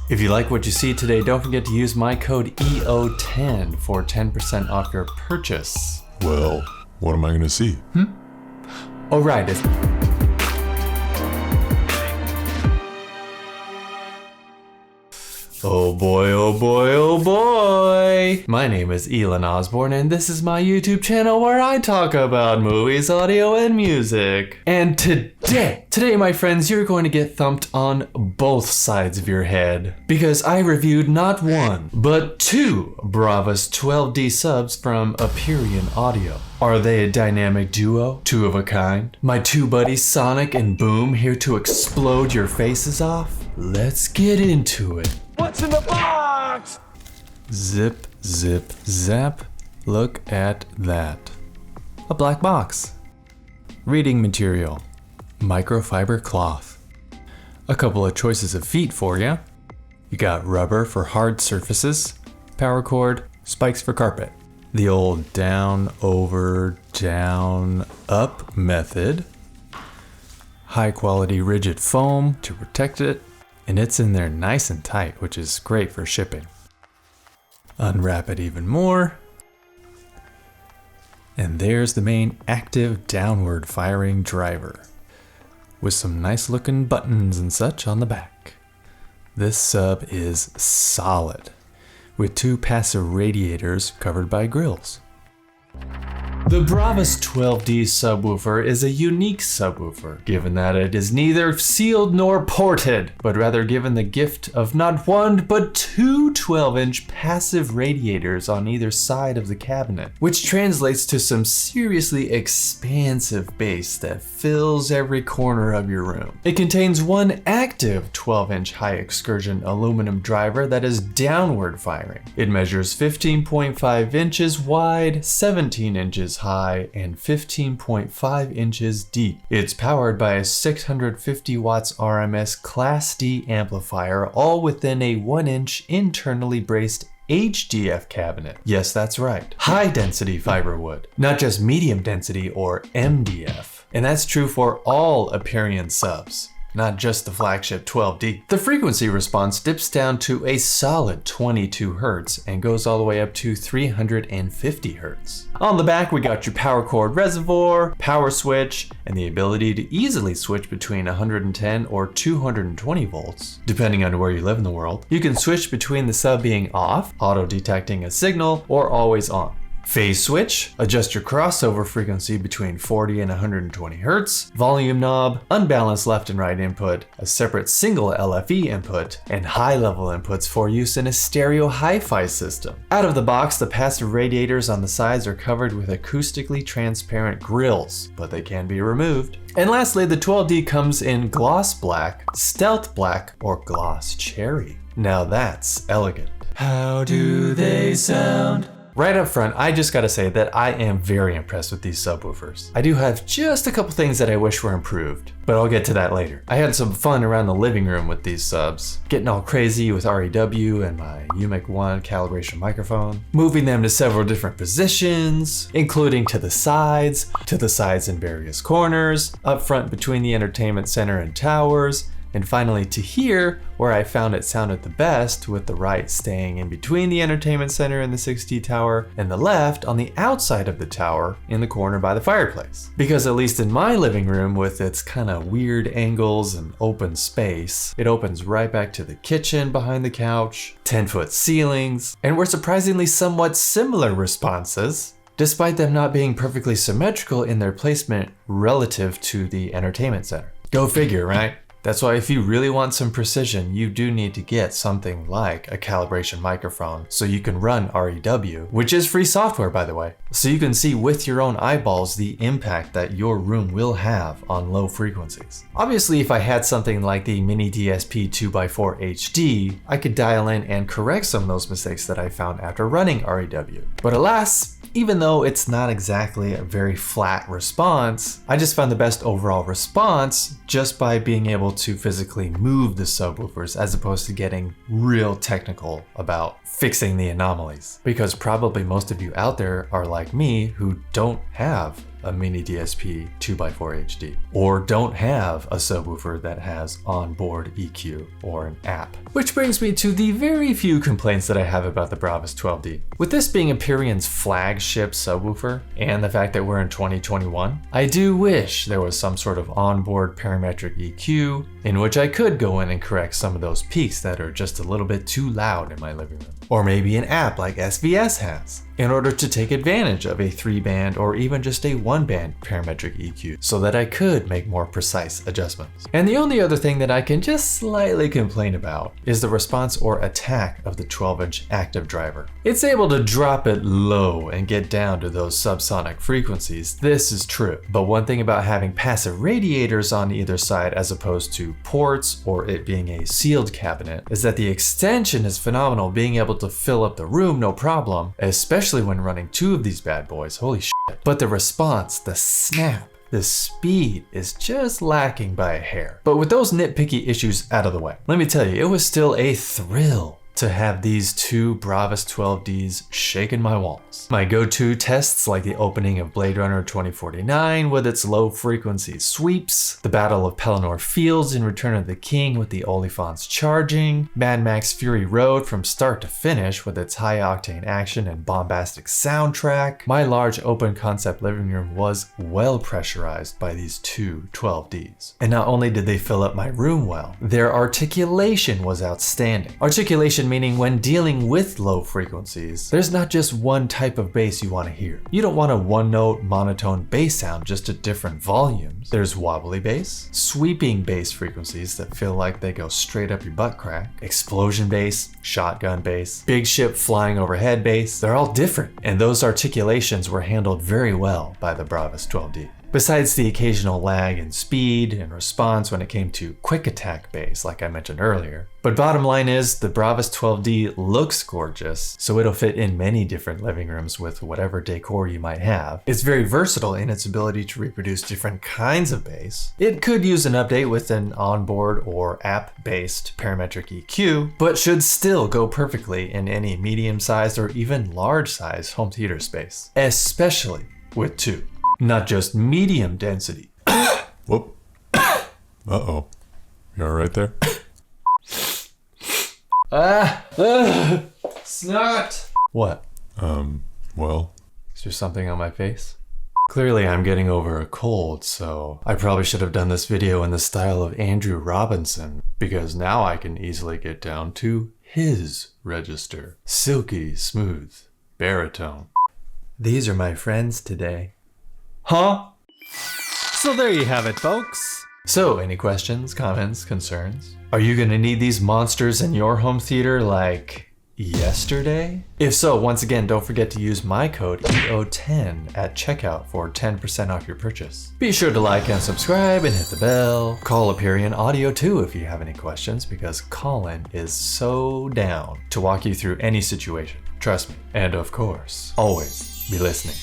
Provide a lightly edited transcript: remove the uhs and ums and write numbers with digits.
If you like what you see today, don't forget to use my code EO10 for 10% off your purchase. Well, what am I gonna see? Alright, oh boy, oh boy, oh boy! My name is Elon Osborne, and this is my YouTube channel where I talk about movies, audio, and music. And today, my friends, you're going to get thumped on both sides of your head. Because I reviewed not one, but two Bravus 12D subs from Aperion Audio. Are they a dynamic duo? Two of a kind? My two buddies Sonic and Boom here to explode your faces off? Let's get into it. What's in the box? Zip, zip, zap. Look at that. A black box. Reading material. Microfiber cloth. A couple of choices of feet for you. You got rubber for hard surfaces, power cord, spikes for carpet. The old down, over, down, up method. High quality rigid foam to protect it. And it's in there nice and tight, which is great for shipping. Unwrap it even more. And there's the main active downward firing driver, with some nice looking buttons and such on the back. This sub is solid, with two passive radiators covered by grills. The Bravus 12D Subwoofer is a unique subwoofer, given that it is neither sealed nor ported, but rather given the gift of not one, but two 12-inch passive radiators on either side of the cabinet, which translates to some seriously expansive bass that fills every corner of your room. It contains one active 12-inch high excursion aluminum driver that is downward firing. It measures 15.5 inches wide, 17 inches high, and 15.5 inches deep. It's powered by a 650 watts RMS Class D amplifier, all within a 1-inch internally braced HDF cabinet. Yes, that's right. High density fiber wood, not just medium density or MDF. And that's true for all Aperion subs, not just the flagship 12D. The frequency response dips down to a solid 22 Hz and goes all the way up to 350 Hz. On the back, we got your power cord reservoir, power switch, and the ability to easily switch between 110 or 220 volts, depending on where you live in the world. You can switch between the sub being off, auto-detecting a signal, or always on. Phase switch, adjust your crossover frequency between 40 and 120 Hz, volume knob, unbalanced left and right input, a separate single LFE input, and high-level inputs for use in a stereo hi-fi system. Out of the box, the passive radiators on the sides are covered with acoustically transparent grills, but they can be removed. And lastly, the 12D comes in gloss black, stealth black, or gloss cherry. Now that's elegant. How do they sound? Right up front, I just gotta say that I am very impressed with these subwoofers. I do have just a couple things that I wish were improved, but I'll get to that later. I had some fun around the living room with these subs, getting all crazy with REW and my UMIC 1 calibration microphone, moving them to several different positions, including to the sides in various corners, up front between the entertainment center and towers, and finally to here, where I found it sounded the best, with the right staying in between the entertainment center and the 6D tower, and the left on the outside of the tower in the corner by the fireplace. Because at least in my living room, with its kind of weird angles and open space, it opens right back to the kitchen behind the couch, 10-foot ceilings, and were surprisingly somewhat similar responses, despite them not being perfectly symmetrical in their placement relative to the entertainment center. Go figure, right? That's why if you really want some precision, you do need to get something like a calibration microphone so you can run REW, which is free software by the way, so you can see with your own eyeballs the impact that your room will have on low frequencies. Obviously, if I had something like the MiniDSP 2x4 HD, I could dial in and correct some of those mistakes that I found after running REW. But alas, even though it's not exactly a very flat response, I just found the best overall response just by being able to physically move the subwoofers as opposed to getting real technical about fixing the anomalies. Because probably most of you out there are like me who don't have a MiniDSP 2x4 HD, or don't have a subwoofer that has onboard EQ or an app. Which brings me to the very few complaints that I have about the Bravus 12D. With this being Aperion's flagship subwoofer, and the fact that we're in 2021, I do wish there was some sort of onboard parametric EQ in which I could go in and correct some of those peaks that are just a little bit too loud in my living room. Or maybe an app like SVS has, in order to take advantage of a 3-band or even just a 1-band parametric EQ so that I could make more precise adjustments. And the only other thing that I can just slightly complain about is the response or attack of the 12-inch active driver. It's able to drop it low and get down to those subsonic frequencies, this is true. But one thing about having passive radiators on either side as opposed to ports or it being a sealed cabinet is that the extension is phenomenal, being able to fill up the room no problem, especially when running 2 of these bad boys, holy shit. But the response, the snap, the speed is just lacking by a hair. But with those nitpicky issues out of the way, let me tell you, it was still a thrill to have these 2 Bravus 12Ds shaking my walls. My go-to tests like the opening of Blade Runner 2049 with its low frequency sweeps, the Battle of Pelennor Fields in Return of the King with the Oliphants charging, Mad Max Fury Road from start to finish with its high octane action and bombastic soundtrack. My large open concept living room was well pressurized by these 2 12Ds. And not only did they fill up my room well, their articulation was outstanding. Articulation meaning when dealing with low frequencies, there's not just one type of bass you want to hear. You don't want a one-note monotone bass sound just at different volumes. There's wobbly bass, sweeping bass frequencies that feel like they go straight up your butt crack, explosion bass, shotgun bass, big ship flying overhead bass. They're all different, and those articulations were handled very well by the Bravus 12D. Besides the occasional lag in speed and response when it came to quick attack bass, like I mentioned earlier. But bottom line is, the Bravus 12D looks gorgeous, so it'll fit in many different living rooms with whatever decor you might have. It's very versatile in its ability to reproduce different kinds of bass. It could use an update with an onboard or app-based parametric EQ, but should still go perfectly in any medium-sized or even large-sized home theater space, especially with 2. Not just medium density. Whoop. Uh-oh. You all right there? Snot! What? Well. Is there something on my face? Clearly I'm getting over a cold, so I probably should have done this video in the style of Andrew Robinson, because now I can easily get down to his register. Silky smooth baritone. These are my friends today. Huh? So there you have it, folks. So, any questions, comments, concerns? Are you gonna need these monsters in your home theater like yesterday? If so, once again, don't forget to use my code EO10 at checkout for 10% off your purchase. Be sure to like and subscribe and hit the bell. Call Aperion Audio too if you have any questions, because Colin is so down to walk you through any situation. Trust me. And of course, always be listening.